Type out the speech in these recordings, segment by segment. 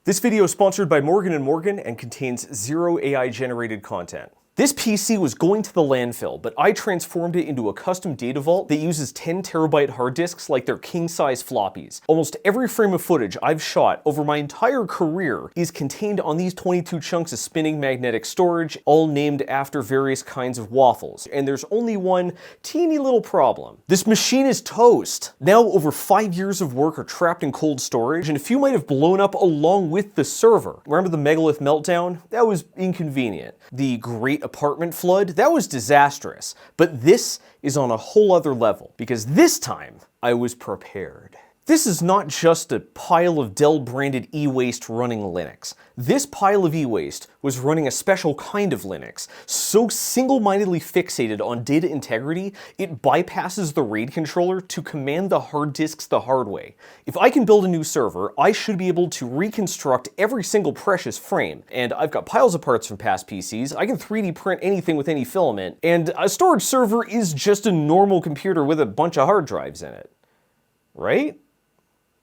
This video is sponsored by Morgan & Morgan and contains zero AI-generated content. This PC was going to the landfill, but I transformed it into a custom data vault that uses 10 terabyte hard disks like they're king-size floppies. Almost every frame of footage I've shot over my entire career is contained on these 22 chunks of spinning magnetic storage, all named after various kinds of waffles. And there's only one teeny little problem. This machine is toast. Now over 5 years of work are trapped in cold storage, and a few might have blown up along with the server. Remember the megalith meltdown? That was inconvenient. The Great Apartment flood? That was disastrous. But this is on a whole other level, because this time I was prepared. This is not just a pile of Dell-branded e-waste running Linux. This pile of e-waste was running a special kind of Linux, so single-mindedly fixated on data integrity, it bypasses the RAID controller to command the hard disks the hard way. If I can build a new server, I should be able to reconstruct every single precious frame, and I've got piles of parts from past PCs, I can 3D print anything with any filament, and a storage server is just a normal computer with a bunch of hard drives in it. Right?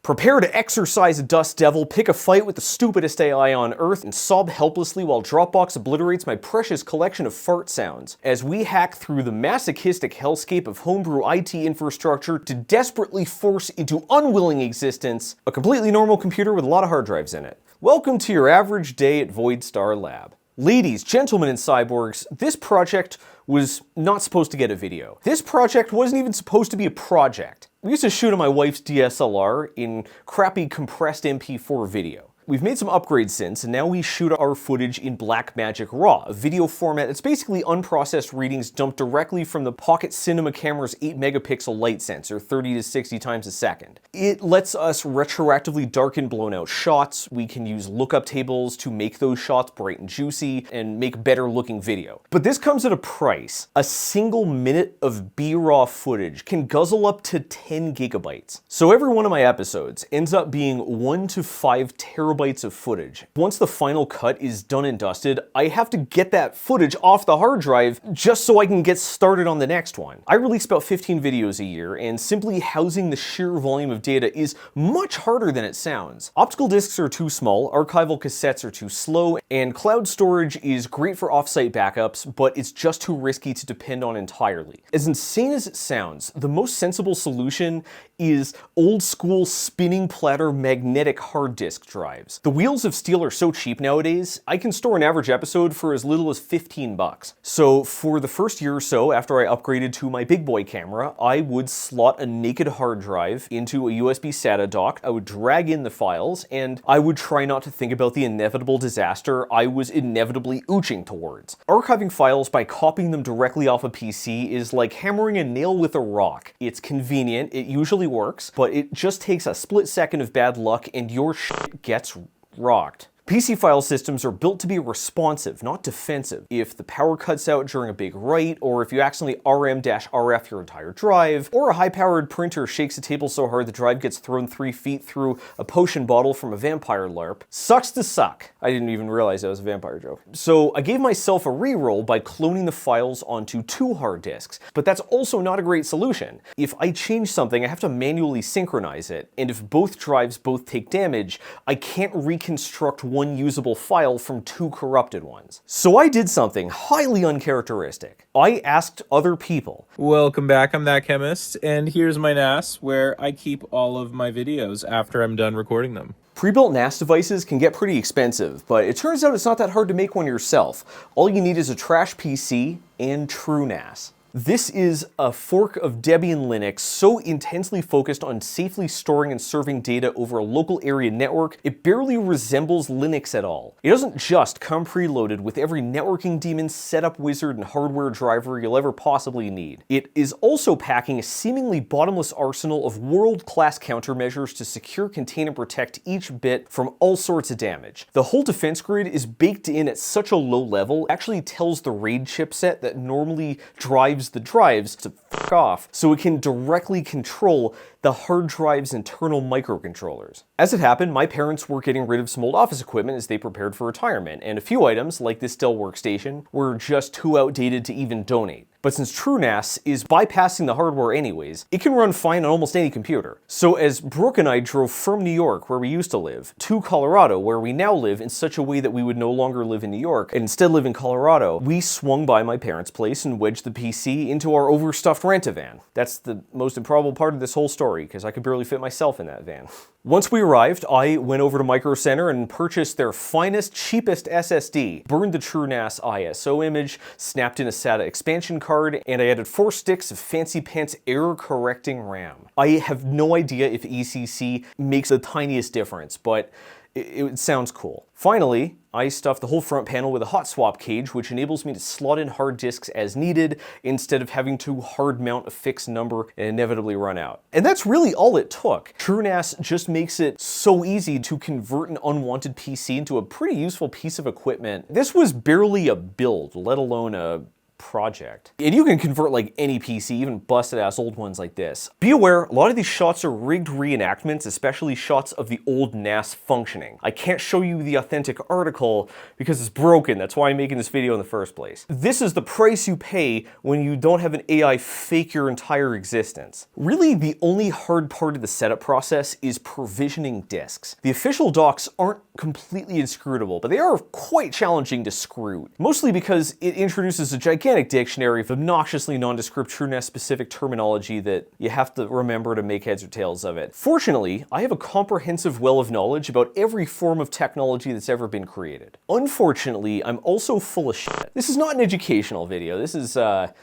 Prepare to exercise a dust devil, pick a fight with the stupidest AI on Earth, and sob helplessly while Dropbox obliterates my precious collection of fart sounds, as we hack through the masochistic hellscape of homebrew IT infrastructure to desperately force into unwilling existence a completely normal computer with a lot of hard drives in it. Welcome to your average day at Void Star Lab. Ladies, gentlemen, and cyborgs, this project was not supposed to get a video. This project wasn't even supposed to be a project. We used to shoot on my wife's DSLR in crappy compressed MP4 video. We've made some upgrades since, and now we shoot our footage in Blackmagic RAW, a video format that's basically unprocessed readings dumped directly from the Pocket Cinema camera's 8 megapixel light sensor 30 to 60 times a second. It lets us retroactively darken blown out shots, we can use lookup tables to make those shots bright and juicy, and make better looking video. But this comes at a price. A single minute of B-RAW footage can guzzle up to 10 gigabytes. So every one of my episodes ends up being 1 to 5 terabytes of footage. Once the final cut is done and dusted, I have to get that footage off the hard drive just so I can get started on the next one. I release about 15 videos a year, and simply housing the sheer volume of data is much harder than it sounds. Optical discs are too small, archival cassettes are too slow, and cloud storage is great for offsite backups, but it's just too risky to depend on entirely. As insane as it sounds, the most sensible solution is old school spinning platter magnetic hard disk drives. The wheels of steel are so cheap nowadays, I can store an average episode for as little as 15 bucks. So for the first year or so after I upgraded to my big boy camera, I would slot a naked hard drive into a USB SATA dock, I would drag in the files, and I would try not to think about the inevitable disaster I was inevitably ooching towards. Archiving files by copying them directly off a PC is like hammering a nail with a rock. It's convenient, it usually works, but it just takes a split second of bad luck and your shit gets rocked. PC file systems are built to be responsive, not defensive. If the power cuts out during a big write, or if you accidentally RM-RF your entire drive, or a high-powered printer shakes a table so hard the drive gets thrown 3 feet through a potion bottle from a vampire LARP, sucks to suck. I didn't even realize that was a vampire joke. So I gave myself a reroll by cloning the files onto 2 hard disks, but that's also not a great solution. If I change something, I have to manually synchronize it, and if both drives both take damage, I can't reconstruct one usable file from 2 corrupted ones. So I did something highly uncharacteristic. I asked other people. Welcome back, I'm That Chemist, and here's my NAS where I keep all of my videos after I'm done recording them. Pre-built NAS devices can get pretty expensive, but it turns out it's not that hard to make one yourself. All you need is a trash PC and TrueNAS. This is a fork of Debian Linux so intensely focused on safely storing and serving data over a local area network, it barely resembles Linux at all. It doesn't just come preloaded with every networking daemon, setup wizard, and hardware driver you'll ever possibly need. It is also packing a seemingly bottomless arsenal of world-class countermeasures to secure, contain, and protect each bit from all sorts of damage. The whole defense grid is baked in at such a low level, it actually tells the RAID chipset that normally drives the drives to fuck off, so it can directly control the hard drive's internal microcontrollers. As it happened, my parents were getting rid of some old office equipment as they prepared for retirement, and a few items, like this Dell workstation, were just too outdated to even donate. But since TrueNAS is bypassing the hardware anyways, it can run fine on almost any computer. So as Brooke and I drove from New York, where we used to live, to Colorado, where we now live, in such a way that we would no longer live in New York and instead live in Colorado, we swung by my parents' place and wedged the PC into our overstuffed rent-a-van. That's the most improbable part of this whole story, because I could barely fit myself in that van. Once we arrived, I went over to Micro Center and purchased their finest, cheapest SSD, burned the TrueNAS ISO image, snapped in a SATA expansion card, and I added 4 sticks of fancy pants error-correcting RAM. I have no idea if ECC makes the tiniest difference, but it sounds cool. Finally, I stuffed the whole front panel with a hotswap cage, which enables me to slot in hard disks as needed instead of having to hard mount a fixed number and inevitably run out. And that's really all it took. TrueNAS just makes it so easy to convert an unwanted PC into a pretty useful piece of equipment. This was barely a build, let alone a project. And you can convert like any PC, even busted ass old ones like this. Be aware, a lot of these shots are rigged reenactments, especially shots of the old NAS functioning. I can't show you the authentic article because it's broken. That's why I'm making this video in the first place. This is the price you pay when you don't have an AI fake your entire existence. Really, the only hard part of the setup process is provisioning disks. The official docs aren't completely inscrutable, but they are quite challenging to screw. Mostly because it introduces a gigantic dictionary of obnoxiously nondescript TrueNAS-specific terminology that you have to remember to make heads or tails of it. Fortunately, I have a comprehensive well of knowledge about every form of technology that's ever been created. Unfortunately, I'm also full of shit. This is not an educational video. This is I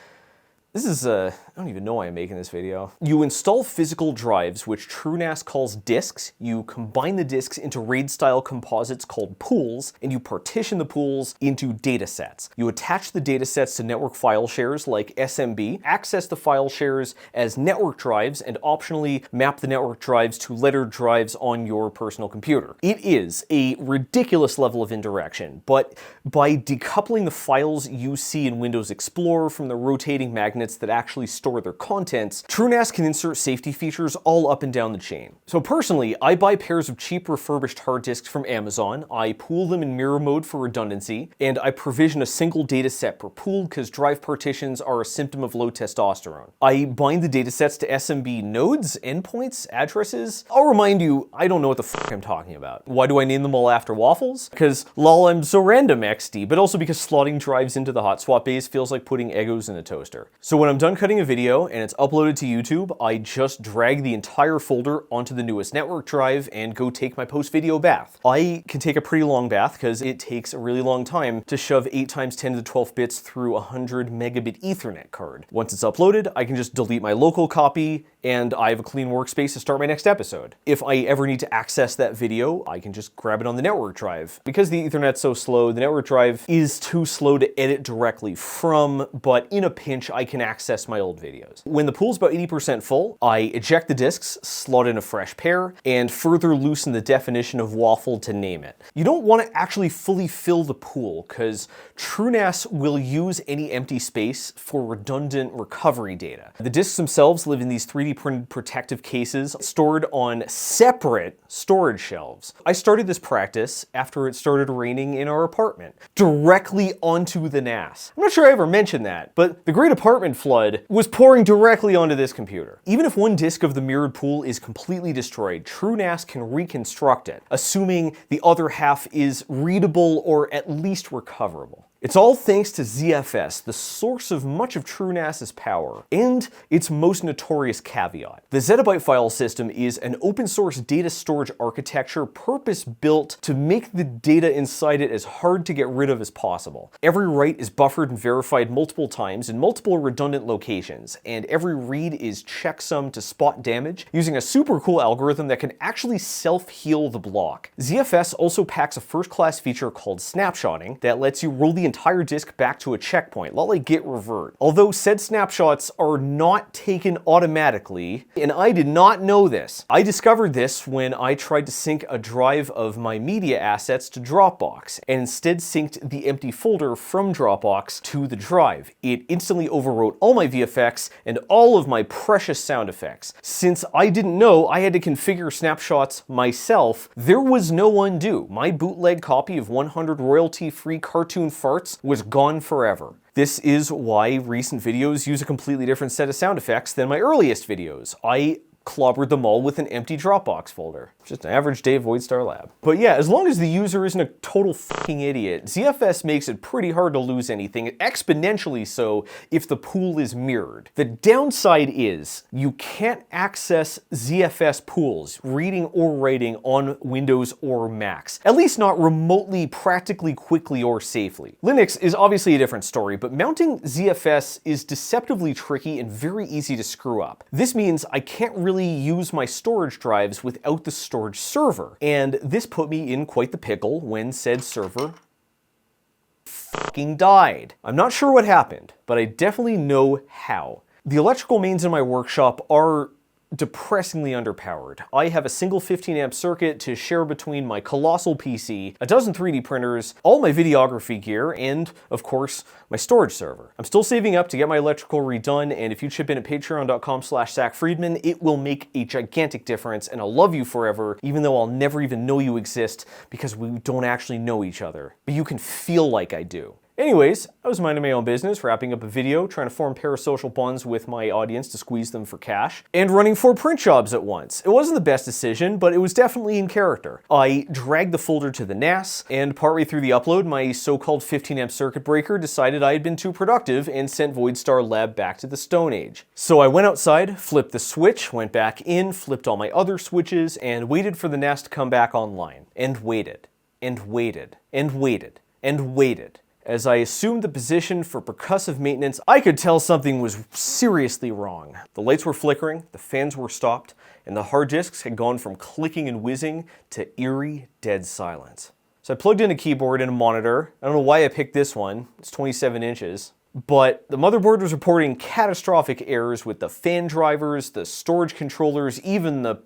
don't even know why I'm making this video. You install physical drives, which TrueNAS calls disks. You combine the disks into RAID-style composites called pools, and you partition the pools into datasets. You attach the datasets to network file shares like SMB, access the file shares as network drives, and optionally map the network drives to lettered drives on your personal computer. It is a ridiculous level of indirection, but by decoupling the files you see in Windows Explorer from the rotating magnets that actually store their contents, TrueNAS can insert safety features all up and down the chain. So personally, I buy pairs of cheap refurbished hard disks from Amazon, I pool them in mirror mode for redundancy, and I provision a single dataset per pool because drive partitions are a symptom of low testosterone. I bind the datasets to SMB nodes, endpoints, addresses. I'll remind you, I don't know what the fuck I'm talking about. Why do I name them all after waffles? Because lol, I'm so random XD, but also because slotting drives into the hotswap base feels like putting Eggos in a toaster. So when I'm done cutting a video and it's uploaded to YouTube, I just drag the entire folder onto the newest network drive and go take my post-video bath. I can take a pretty long bath because it takes a really long time to shove 8 times 10 to the 12 bits through a 100 megabit Ethernet card. Once it's uploaded, I can just delete my local copy and I have a clean workspace to start my next episode. If I ever need to access that video, I can just grab it on the network drive. Because the Ethernet's so slow, the network drive is too slow to edit directly from, but in a pinch, I can access my old videos. When the pool's about 80% full, I eject the disks, slot in a fresh pair, and further loosen the definition of waffle to name it. You don't want to actually fully fill the pool, because TrueNAS will use any empty space for redundant recovery data. The disks themselves live in these 3D printed protective cases stored on separate storage shelves. I started this practice after it started raining in our apartment, directly onto the NAS. I'm not sure I ever mentioned that, but the Great Apartment Flood was pouring directly onto this computer. Even if one disk of the mirrored pool is completely destroyed, TrueNAS can reconstruct it, assuming the other half is readable or at least recoverable. It's all thanks to ZFS, the source of much of TrueNAS's power, and its most notorious caveat. The zettabyte file system is an open source data storage architecture purpose-built to make the data inside it as hard to get rid of as possible. Every write is buffered and verified multiple times in multiple redundant locations, and every read is checksummed to spot damage using a super cool algorithm that can actually self-heal the block. ZFS also packs a first-class feature called snapshotting that lets you roll the entire disk back to a checkpoint, lot like git revert. Although said snapshots are not taken automatically, and I did not know this. I discovered this when I tried to sync a drive of my media assets to Dropbox, and instead synced the empty folder from Dropbox to the drive. It instantly overwrote all my VFX and all of my precious sound effects. Since I didn't know I had to configure snapshots myself, there was no undo. My bootleg copy of 100 royalty-free cartoon farts parts was gone forever. This is why recent videos use a completely different set of sound effects than my earliest videos. I clobbered them all with an empty Dropbox folder. Just an average day of Voidstar Lab. But yeah, as long as the user isn't a total fucking idiot, ZFS makes it pretty hard to lose anything, exponentially so if the pool is mirrored. The downside is you can't access ZFS pools, reading or writing, on Windows or Macs. At least not remotely, practically, quickly, or safely. Linux is obviously a different story, but mounting ZFS is deceptively tricky and very easy to screw up. This means I can't really use my storage drives without the storage server, and this put me in quite the pickle when said server fucking died. I'm not sure what happened, but I definitely know how. The electrical mains in my workshop are depressingly underpowered. I have a single 15 amp circuit to share between my colossal PC, a dozen 3D printers, all my videography gear, and, of course, my storage server. I'm still saving up to get my electrical redone, and if you chip in at patreon.com/Zack Freedman, it will make a gigantic difference, and I'll love you forever, even though I'll never even know you exist because we don't actually know each other. But you can feel like I do. Anyways, I was minding my own business, wrapping up a video, trying to form parasocial bonds with my audience to squeeze them for cash, and running 4 print jobs at once. It wasn't the best decision, but it was definitely in character. I dragged the folder to the NAS, and partway through the upload, my so-called 15 amp circuit breaker decided I had been too productive and sent Voidstar Lab back to the Stone Age. So I went outside, flipped the switch, went back in, flipped all my other switches, and waited for the NAS to come back online. And waited. And waited. And waited. And waited. As I assumed the position for percussive maintenance, I could tell something was seriously wrong. The lights were flickering, the fans were stopped, and the hard disks had gone from clicking and whizzing to eerie, dead silence. So I plugged in a keyboard and a monitor. I don't know why I picked this one. It's 27 inches. But the motherboard was reporting catastrophic errors with the fan drivers, the storage controllers, even the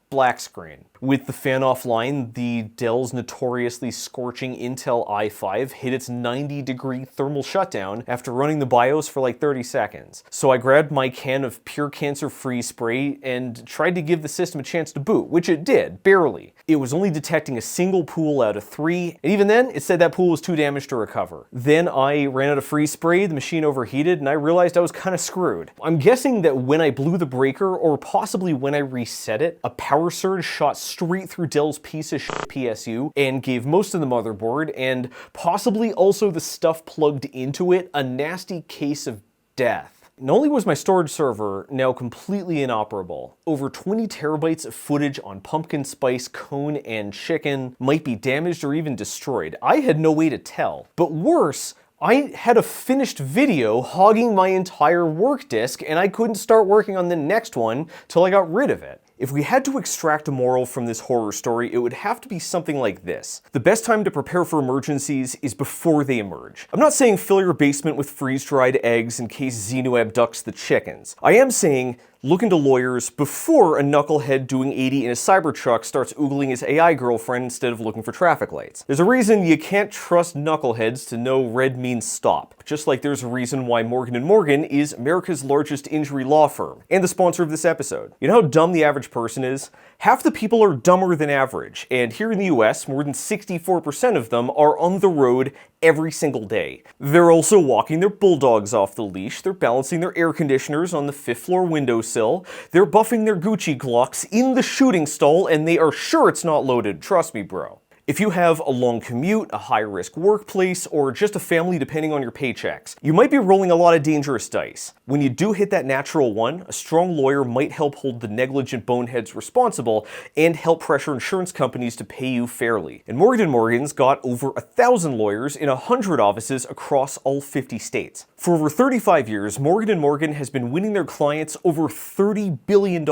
black screen. With the fan offline, the Dell's notoriously scorching Intel i5 hit its 90-degree thermal shutdown after running the BIOS for like 30 seconds. So I grabbed my can of pure cancer-free spray and tried to give the system a chance to boot, which it did, barely. It was only detecting a single pool out of 3, and even then, it said that pool was too damaged to recover. Then I ran out of free spray, the machine overheated, and I realized I was kind of screwed. I'm guessing that when I blew the breaker, or possibly when I reset it, a power surge shot straight through Dell's piece of shit PSU and gave most of the motherboard, and possibly also the stuff plugged into it, a nasty case of death. Not only was my storage server now completely inoperable, over 20 terabytes of footage on pumpkin spice, cone, and chicken might be damaged or even destroyed. I had no way to tell. But worse, I had a finished video hogging my entire work disk, and I couldn't start working on the next one till I got rid of it. If we had to extract a moral from this horror story, it would have to be something like this. The best time to prepare for emergencies is before they emerge. I'm not saying fill your basement with freeze-dried eggs in case Xenu abducts the chickens. I am saying look into lawyers before a knucklehead doing 80 in a Cybertruck starts oogling his AI girlfriend instead of looking for traffic lights. There's a reason you can't trust knuckleheads to know red means stop. Just like there's a reason why Morgan & Morgan is America's largest injury law firm, and the sponsor of this episode. You know how dumb the average person is? Half the people are dumber than average, and here in the US, more than 64% of them are on the road every single day. They're also walking their bulldogs off the leash, they're balancing their air conditioners on the 5th floor windowsill, they're buffing their Gucci Glocks in the shooting stall, and they are sure it's not loaded, trust me bro. If you have a long commute, a high-risk workplace, or just a family depending on your paychecks, you might be rolling a lot of dangerous dice. When you do hit that natural one, a strong lawyer might help hold the negligent boneheads responsible and help pressure insurance companies to pay you fairly. And Morgan & Morgan's got over 1,000 lawyers in 100 offices across all 50 states. For over 35 years, Morgan & Morgan has been winning their clients over $30 billion,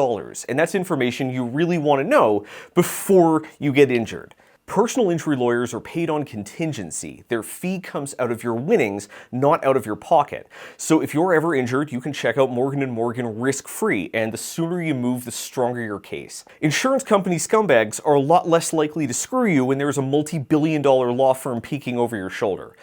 and that's information you really want to know before you get injured. Personal injury lawyers are paid on contingency. Their fee comes out of your winnings, not out of your pocket. So if you're ever injured, you can check out Morgan & Morgan risk-free, and the sooner you move, the stronger your case. Insurance company scumbags are a lot less likely to screw you when there's a multi-billion-dollar law firm peeking over your shoulder.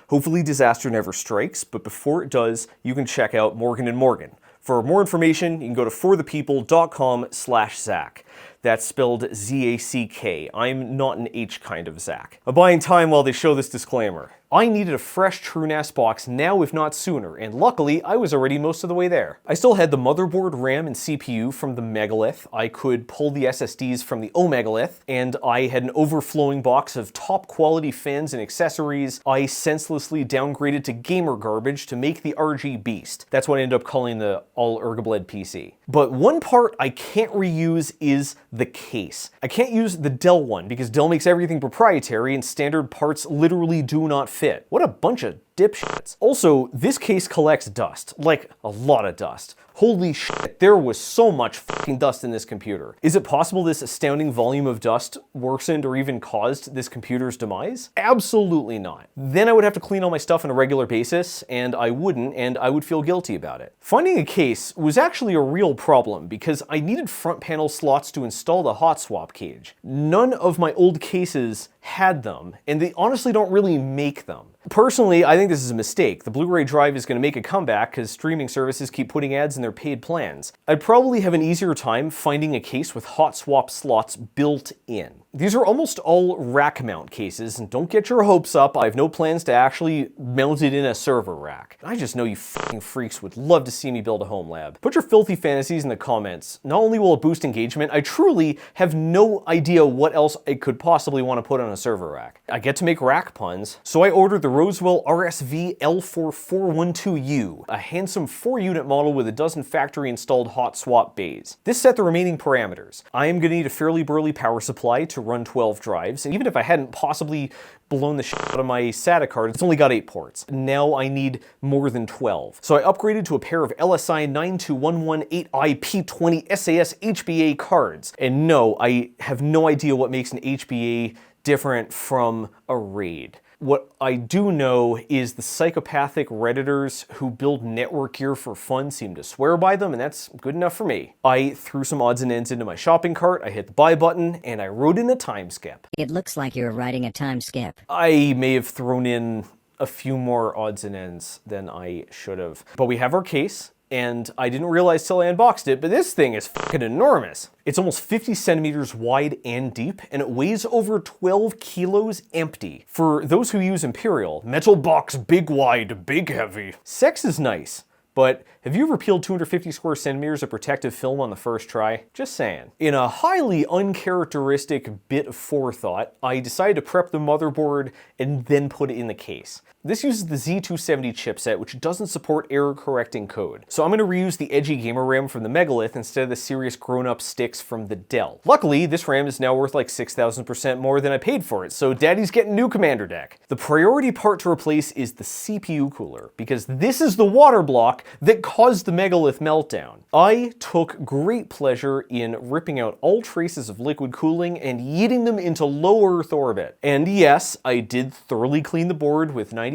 Hopefully disaster never strikes, but before it does, you can check out Morgan & Morgan. For more information, you can go to forthepeople.com/Zack. That's spelled Z-A-C-K. I'm not an H kind of Zack. I'm buying time while they show this disclaimer. I needed a fresh TrueNAS box now, if not sooner, and luckily I was already most of the way there. I still had the motherboard, RAM, and CPU from the Megalith, I could pull the SSDs from the Omegalith, and I had an overflowing box of top quality fans and accessories I senselessly downgraded to gamer garbage to make the RG Beast. That's what I ended up calling the all-Ergobled PC. But one part I can't reuse is the case. I can't use the Dell one because Dell makes everything proprietary and standard parts literally do not fit. What a bunch of dipshits. Also, this case collects dust. Like, a lot of dust. Holy shit, there was so much fucking dust in this computer. Is it possible this astounding volume of dust worsened or even caused this computer's demise? Absolutely not. Then I would have to clean all my stuff on a regular basis, and I wouldn't, and I would feel guilty about it. Finding a case was actually a real problem because I needed front panel slots to install the hotswap cage. None of my old cases had them, and they honestly don't really make them. Personally, I think this is a mistake. The Blu-ray drive is going to make a comeback because streaming services keep putting ads in their paid plans. I'd probably have an easier time finding a case with hot swap slots built in. These are almost all rack mount cases, and don't get your hopes up, I have no plans to actually mount it in a server rack. I just know you fucking freaks would love to see me build a home lab. Put your filthy fantasies in the comments. Not only will it boost engagement, I truly have no idea what else I could possibly want to put on a server rack. I get to make rack puns, so I ordered the Roswell RSV L4412U, a handsome 4-unit model with a dozen factory-installed hot swap bays. This set the remaining parameters. I am going to need a fairly burly power supply to run 12 drives, and even if I hadn't possibly blown the shit out of my SATA card, it's only got 8 ports. Now I need more than 12. So I upgraded to a pair of LSI 92118IP20 SAS HBA cards. And no, I have no idea what makes an HBA different from a RAID. What I do know is the psychopathic Redditors who build network gear for fun seem to swear by them, and that's good enough for me. I threw some odds and ends into my shopping cart, I hit the buy button, and I wrote in a time skip. It looks like you're writing a time skip. I may have thrown in a few more odds and ends than I should have. But we have our case, and I didn't realize till I unboxed it, but this thing is fucking enormous. It's almost 50 centimeters wide and deep, and it weighs over 12 kilos empty. For those who use Imperial, metal box, big wide, big heavy. Sex is nice. But have you ever peeled 250 square centimeters of protective film on the first try? Just saying. In a highly uncharacteristic bit of forethought, I decided to prep the motherboard and then put it in the case. This uses the Z270 chipset, which doesn't support error-correcting code. So I'm going to reuse the edgy gamer RAM from the Megalith instead of the serious grown-up sticks from the Dell. Luckily, this RAM is now worth like 6,000% more than I paid for it, so Daddy's getting new commander deck. The priority part to replace is the CPU cooler, because this is the water block that caused the Megalith meltdown. I took great pleasure in ripping out all traces of liquid cooling and yeeting them into low Earth orbit. And yes, I did thoroughly clean the board with 95%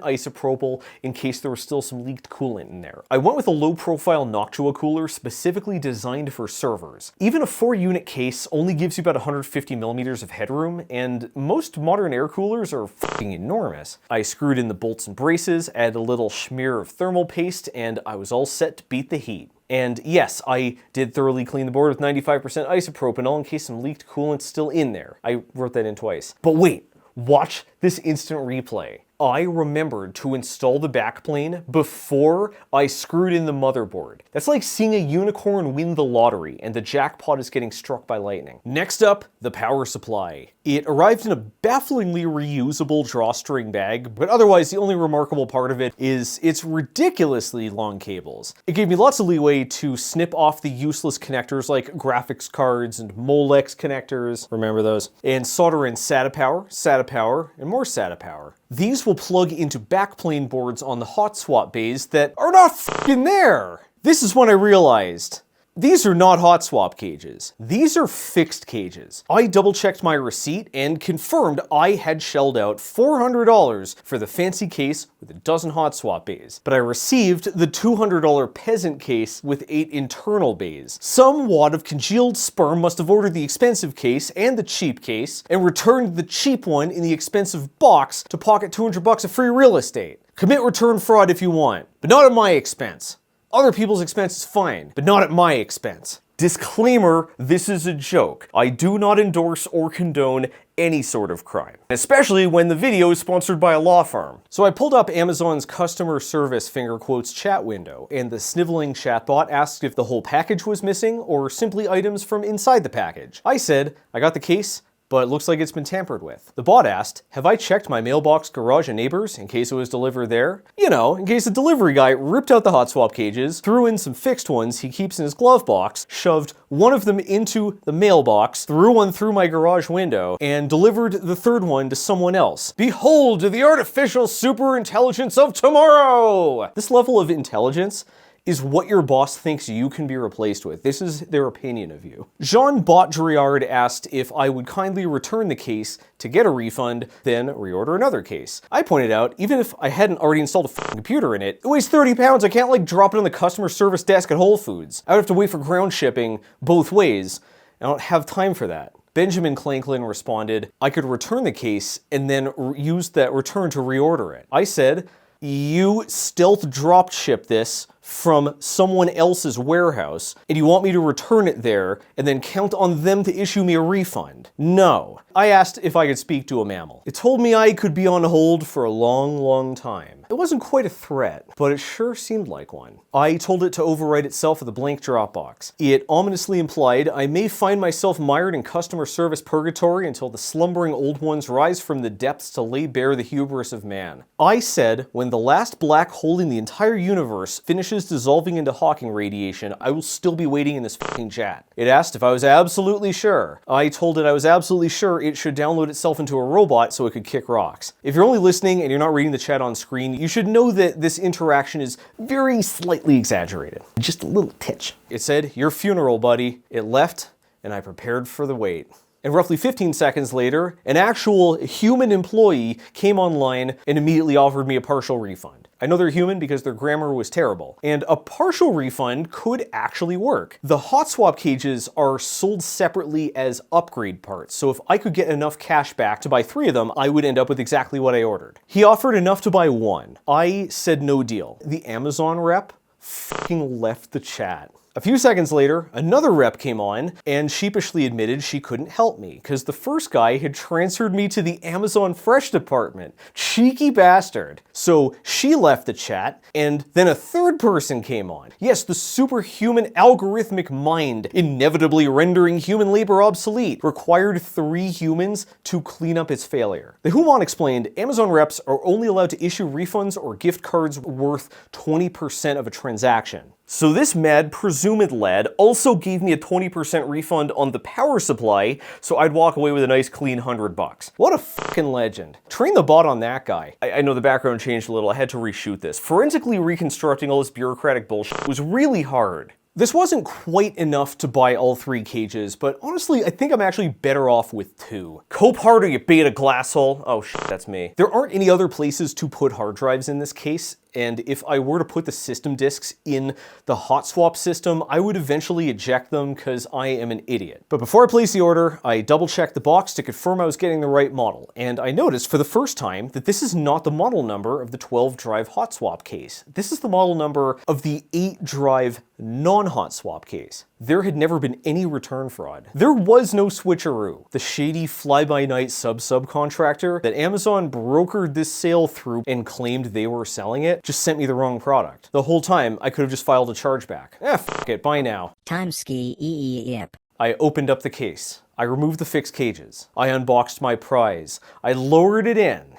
isopropyl in case there was still some leaked coolant in there. I went with a low-profile Noctua cooler specifically designed for servers. Even a 4-unit case only gives you about 150 millimeters of headroom, and most modern air coolers are fucking enormous. I screwed in the bolts and braces, added a little smear of thermal paste, and I was all set to beat the heat. And yes, I did thoroughly clean the board with 95% isopropanol in case some leaked coolant's still in there. I wrote that in twice. But wait, watch this instant replay. I remembered to install the backplane before I screwed in the motherboard. That's like seeing a unicorn win the lottery and the jackpot is getting struck by lightning. Next up, the power supply. It arrived in a bafflingly reusable drawstring bag, but otherwise the only remarkable part of it is its ridiculously long cables. It gave me lots of leeway to snip off the useless connectors like graphics cards and Molex connectors, remember those, and solder in SATA power, and more SATA power. These will plug into backplane boards on the hot swap bays that are not f***ing there. This is when I realized these are not hot swap cages. These are fixed cages. I double checked my receipt and confirmed I had shelled out $400 for the fancy case with a dozen hot swap bays. But I received the $200 peasant case with 8 internal bays. Some wad of congealed sperm must have ordered the expensive case and the cheap case and returned the cheap one in the expensive box to pocket $200 of free real estate. Commit return fraud if you want, but not at my expense. Other people's expense is fine, but not at my expense. Disclaimer, this is a joke. I do not endorse or condone any sort of crime, especially when the video is sponsored by a law firm. So I pulled up Amazon's customer service finger quotes chat window, and the sniveling chatbot asked if the whole package was missing or simply items from inside the package. I said, I got the case, but it looks like it's been tampered with. The bot asked, have I checked my mailbox, garage, and neighbors in case it was delivered there? You know, in case the delivery guy ripped out the hot swap cages, threw in some fixed ones he keeps in his glove box, shoved one of them into the mailbox, threw one through my garage window, and delivered the third one to someone else. Behold the artificial superintelligence of tomorrow! This level of intelligence is what your boss thinks you can be replaced with. This is their opinion of you. Jean Baudrillard asked if I would kindly return the case to get a refund, then reorder another case. I pointed out, even if I hadn't already installed a f***ing computer in it, it weighs 30 pounds, I can't like drop it on the customer service desk at Whole Foods. I would have to wait for ground shipping both ways. I don't have time for that. Benjamin Clanklin responded, I could return the case and then use that return to reorder it. I said, you stealth drop ship this from someone else's warehouse, and you want me to return it there and then count on them to issue me a refund? No. I asked if I could speak to a mammal. It told me I could be on hold for a long, long time. It wasn't quite a threat, but it sure seemed like one. I told it to overwrite itself with a blank Dropbox. It ominously implied I may find myself mired in customer service purgatory until the slumbering old ones rise from the depths to lay bare the hubris of man. I said, when the last black hole in the entire universe finishes dissolving into Hawking radiation, I will still be waiting in this fucking chat. It asked if I was absolutely sure. I told it I was absolutely sure it should download itself into a robot so it could kick rocks. If you're only listening and you're not reading the chat on screen, you should know that this interaction is very slightly exaggerated. Just a little titch. It said, your funeral, buddy. It left, and I prepared for the wait. And roughly 15 seconds later, an actual human employee came online and immediately offered me a partial refund. I know they're human because their grammar was terrible. And a partial refund could actually work. The hot swap cages are sold separately as upgrade parts, so if I could get enough cash back to buy 3 of them, I would end up with exactly what I ordered. He offered enough to buy 1. I said no deal. The Amazon rep fucking left the chat. A few seconds later, another rep came on and sheepishly admitted she couldn't help me because the first guy had transferred me to the Amazon Fresh department. Cheeky bastard. So she left the chat and then a third person came on. Yes, the superhuman algorithmic mind, inevitably rendering human labor obsolete, required 3 humans to clean up its failure. The Human explained Amazon reps are only allowed to issue refunds or gift cards worth 20% of a transaction. So this mad presumed lad also gave me a 20% refund on the power supply, so I'd walk away with a nice clean $100. What a fucking legend. Train the bot on that guy. I know the background changed a little, I had to reshoot this. Forensically reconstructing all this bureaucratic bullshit was really hard. This wasn't quite enough to buy all 3 cages, but honestly, I think I'm actually better off with 2. Cope harder, you beta glasshole. Oh shit, that's me. There aren't any other places to put hard drives in this case, and if I were to put the system disks in the hot swap system, I would eventually eject them because I am an idiot. But before I placed the order, I double-checked the box to confirm I was getting the right model, and I noticed for the first time that this is not the model number of the 12-drive hot swap case. This is the model number of the 8-drive non-hot swap case. There had never been any return fraud. There was no switcheroo. The shady fly-by-night subcontractor that Amazon brokered this sale through and claimed they were selling it just sent me the wrong product. The whole time, I could have just filed a chargeback. Fuck it, bye now. Timesky. I opened up the case. I removed the fixed cages. I unboxed my prize. I lowered it in,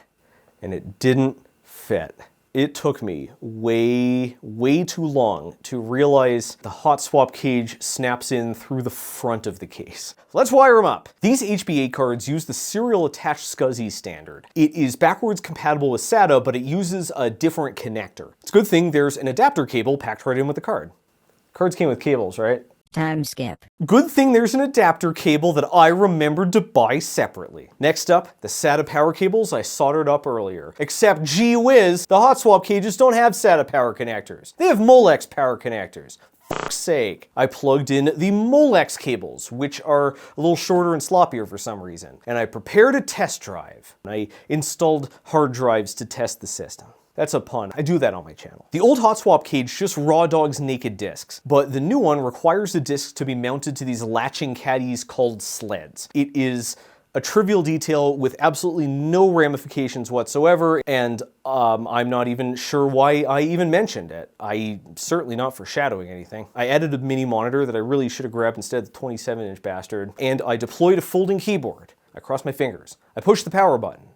and it didn't fit. It took me way too long to realize the hot swap cage snaps in through the front of the case. Let's wire them up. These HBA cards use the serial attached SCSI standard. It is backwards compatible with SATA, but it uses a different connector. It's a good thing there's an adapter cable packed right in with the card. Cards came with cables, right? Time skip. Good thing there's an adapter cable that I remembered to buy separately. Next up, the SATA power cables I soldered up earlier. Except, gee whiz, the hot swap cages don't have SATA power connectors. They have Molex power connectors. Fuck's sake. I plugged in the Molex cables, which are a little shorter and sloppier for some reason. And I prepared a test drive. I installed hard drives to test the system. That's a pun. I do that on my channel. The old hotswap cage just raw dogs naked discs, but the new one requires the discs to be mounted to these latching caddies called sleds. It is a trivial detail with absolutely no ramifications whatsoever, and I'm not even sure why I even mentioned it. I'm certainly not foreshadowing anything. I added a mini monitor that I really should have grabbed instead of the 27-inch bastard, and I deployed a folding keyboard. I crossed my fingers. I pushed the power button,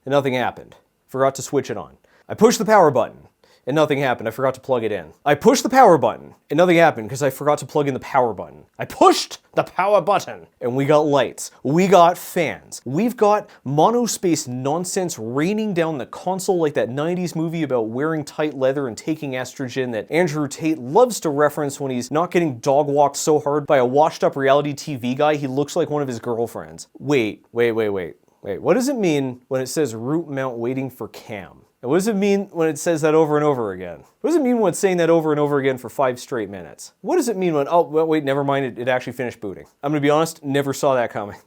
and nothing happened. Forgot to switch it on. I pushed the power button, and nothing happened. I forgot to plug it in. I pushed the power button, and nothing happened because I forgot to plug in the power button. I pushed the power button, and we got lights. We got fans. We've got monospace nonsense raining down the console like that 90s movie about wearing tight leather and taking estrogen that Andrew Tate loves to reference when he's not getting dog walked so hard by a washed up reality TV guy he looks like one of his girlfriends. Wait. What does it mean when it says root mount waiting for cam? And what does it mean when it says that over and over again? What does it mean when it's saying that over and over again for 5 straight minutes? What does it mean when, oh, well, wait, never mind, it actually finished booting? I'm gonna be honest, never saw that coming.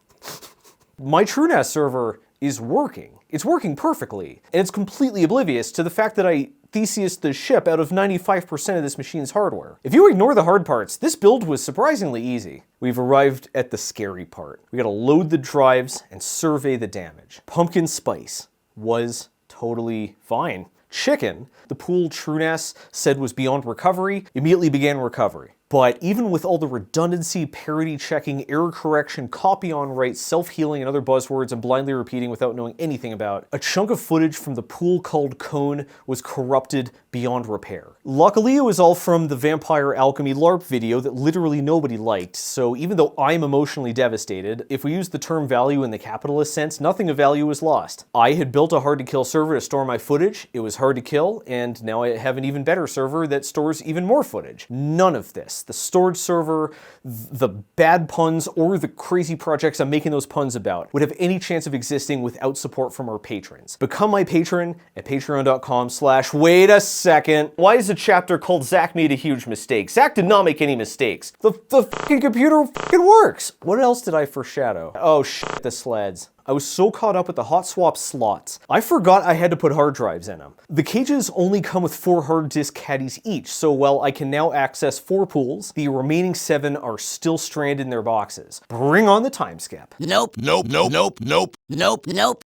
My TrueNAS server is working. It's working perfectly. And it's completely oblivious to the fact that I Theseus the ship out of 95% of this machine's hardware. If you ignore the hard parts, this build was surprisingly easy. We've arrived at the scary part. We gotta load the drives and survey the damage. Pumpkin spice was totally fine. Chicken, the pool TrueNAS said was beyond recovery, immediately began recovery. But even with all the redundancy, parity checking, error correction, copy on write, self-healing, and other buzzwords I'm blindly repeating without knowing anything about, a chunk of footage from the pool called Cone was corrupted beyond repair. Luckily, it was all from the Vampire Alchemy LARP video that literally nobody liked, so even though I'm emotionally devastated, if we use the term value in the capitalist sense, nothing of value was lost. I had built a hard-to-kill server to store my footage, it was hard to kill, and now I have an even better server that stores even more footage. None of this, the storage server, the bad puns, or the crazy projects I'm making those puns about, would have any chance of existing without support from our patrons. Become my patron at patreon.com/wait a second. Why is a chapter called Zack made a huge mistake? Zack did not make any mistakes. The fucking computer fucking works. What else did I foreshadow? Oh shit, the sleds. I was so caught up with the hot swap slots, I forgot I had to put hard drives in them. The cages only come with 4 hard disk caddies each, so while I can now access 4 pools, the remaining 7 are still stranded in their boxes. Bring on the time skip. Nope.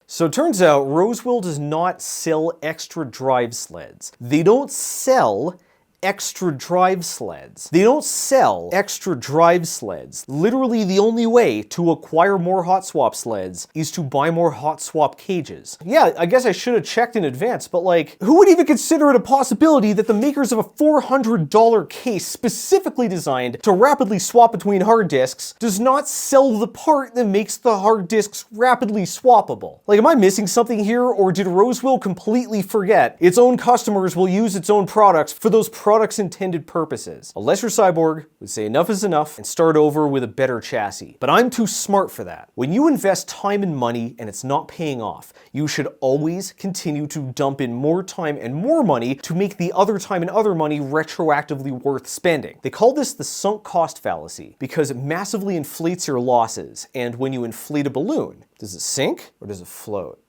So it turns out Rosewell does not sell extra drive sleds. They don't sell extra drive sleds. They don't sell extra drive sleds. Literally the only way to acquire more hot swap sleds is to buy more hot swap cages. Yeah, I guess I should have checked in advance, but like, who would even consider it a possibility that the makers of a $400 case specifically designed to rapidly swap between hard disks does not sell the part that makes the hard disks rapidly swappable? Like, am I missing something here, or did Rosewell completely forget its own customers will use its own products for those product's intended purposes? A lesser cyborg would say enough is enough and start over with a better chassis. But I'm too smart for that. When you invest time and money and it's not paying off, you should always continue to dump in more time and more money to make the other time and other money retroactively worth spending. They call this the sunk cost fallacy because it massively inflates your losses. And when you inflate a balloon, does it sink or does it float?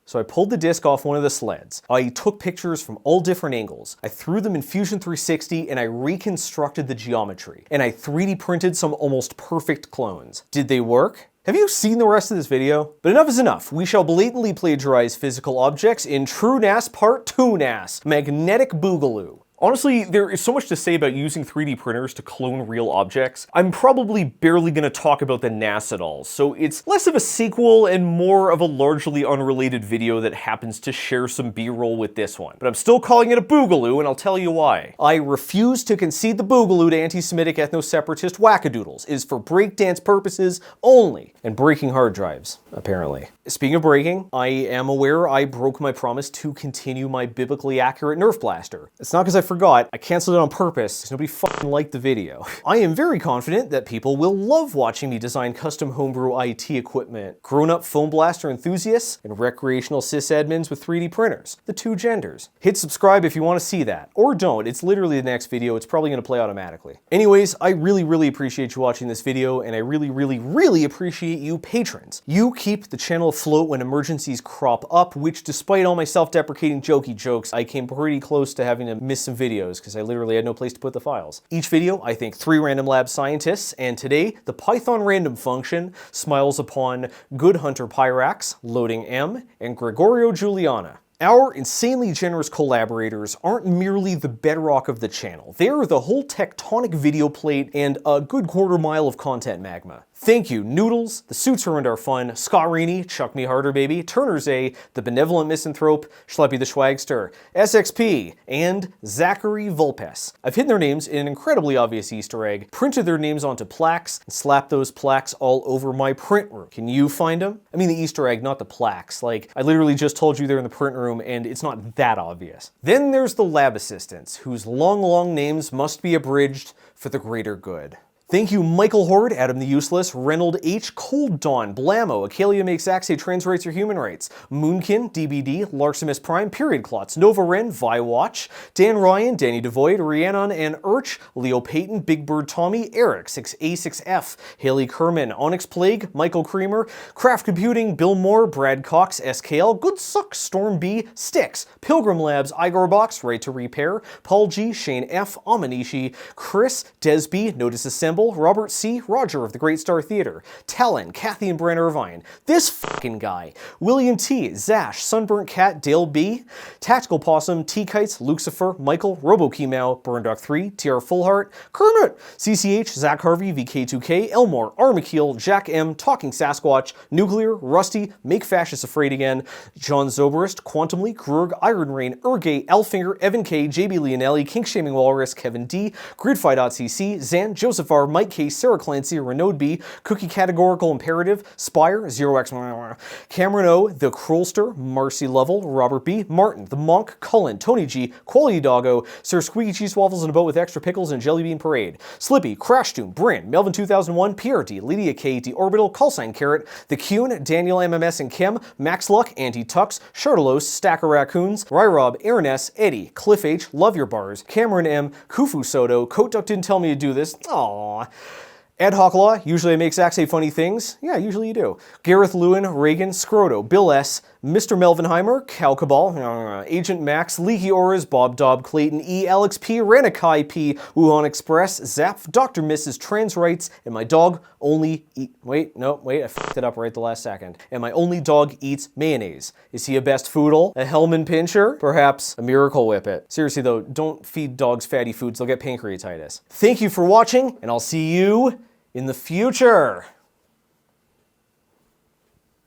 So I pulled the disc off one of the sleds. I took pictures from all different angles. I threw them in Fusion 360 and I reconstructed the geometry. And I 3D printed some almost perfect clones. Did they work? Have you seen the rest of this video? But enough is enough. We shall blatantly plagiarize physical objects in TrueNAS Part 2NAS, Magnetic Boogaloo. Honestly, there is so much to say about using 3D printers to clone real objects. I'm probably barely going to talk about the NAS at all, so it's less of a sequel and more of a largely unrelated video that happens to share some B-roll with this one. But I'm still calling it a boogaloo, and I'll tell you why. I refuse to concede the boogaloo to anti-Semitic ethno-separatist wackadoodles. It is for breakdance purposes only, and breaking hard drives, apparently. Speaking of breaking, I am aware I broke my promise to continue my biblically accurate Nerf blaster. It's not because I forgot forgot, I canceled it on purpose because nobody fucking liked the video. I am very confident that people will love watching me design custom homebrew IT equipment, grown-up foam blaster enthusiasts, and recreational sysadmins with 3D printers, the two genders. Hit subscribe if you want to see that, or don't. It's literally the next video. It's probably going to play automatically. Anyways, I really appreciate you watching this video, and I really appreciate you patrons. You keep the channel afloat when emergencies crop up, which despite all my self-deprecating jokey jokes, I came pretty close to having to miss some videos because I literally had no place to put the files. Each video, I thank 3 Random Lab scientists, and today, the Python random function smiles upon Good Hunter Pyrax, Loading M, and Gregorio Juliana. Our insanely generous collaborators aren't merely the bedrock of the channel. They're the whole tectonic video plate and a good quarter mile of content magma. Thank you, Noodles, The Suits Around Our Fun, Scott Rainey, Chuck Me Harder Baby, Turner's A, The Benevolent Misanthrope, Schleppy the Schwagster, SXP, and Zachary Vulpes. I've hidden their names in an incredibly obvious Easter egg, printed their names onto plaques, and slapped those plaques all over my print room. Can you find them? I mean the Easter egg, not the plaques. Like, I literally just told you they're in the print room and it's not that obvious. Then there's the lab assistants, whose long names must be abridged for the greater good. Thank you Michael Horde, Adam the Useless, Reynold H, Cold Dawn, Blammo, Acalia Makes Zack Say Trans Rights Are Human Rights, Moonkin, DBD, Larksimus Prime, Period Clots, Nova Ren, Viwatch, Dan Ryan, Danny Devoid, Rhiannon and Urch, Leo Payton, Big Bird Tommy, Eric, 6A6F, Haley Kerman, Onyx Plague, Michael Creamer, Craft Computing, Bill Moore, Brad Cox, SKL, Good Suck, Storm B, Sticks, Pilgrim Labs, Igor Box, Right to Repair, Paul G, Shane F, Amanishi, Chris, Desby, Notice Assemble, Robert C, Roger of the Great Star Theater, Talon, Kathy and Brent Irvine, this fucking guy, William T, Zash, Sunburnt Cat, Dale B, Tactical Possum, T-Kites, Lucifer, Michael, RoboKeymao, Burndog 3, TR Fullheart, Kermit, CCH, Zach Harvey, VK2K, Elmore, Armakeel, Jack M, Talking Sasquatch, Nuclear, Rusty, Make Fascists Afraid Again, John Zobrist, Quantumly, Krug, Iron Rain, Ergay, Elfinger, Evan K, JB Leonelli, Kink Shaming Walrus, Kevin D, Gridfy.cc, Zan, Joseph R, Mike K, Sarah Clancy, Renaud B, Cookie Categorical Imperative, Spire, 0x, Cameron O, The Krolster, Marcy Level, Robert B, Martin, The Monk, Cullen, Tony G, Quality Doggo, Sir Squeaky Cheese Waffles in a Boat with Extra Pickles and Jelly Bean Parade, Slippy, Crash Doom, Bryn, Melvin 2001, PRD, Lydia K, Deorbital, Callsign Carrot, The Cune, Daniel MMS and Kim, Max Luck, Andy Tux, Chartelos, Stack of Raccoons, Ryrob, Aaron S, Eddie, Cliff H, Love Your Bars, Cameron M, Kufu Soto, Coat Duck didn't tell me to do this, aww. Ad Hoc Law, usually I make Zack say funny things. Yeah, usually you do. Gareth Lewin, Reagan, Scroto, Bill S, Mr. Melvinheimer, Cal Cabal, Agent Max, Leaky Auras, Bob Dobb, Clayton E, Alex P, Ranakai P, Wuhan Express, Zap, Dr. Mrs. Trans Rights, and my dog only eat. Wait, I fucked it up right the last second. And my only dog eats mayonnaise. Is he a best foodle? A Hellman Pinscher? Perhaps a Miracle Whippet. Seriously though, don't feed dogs fatty foods, they'll get pancreatitis. Thank you for watching, and I'll see you in the future.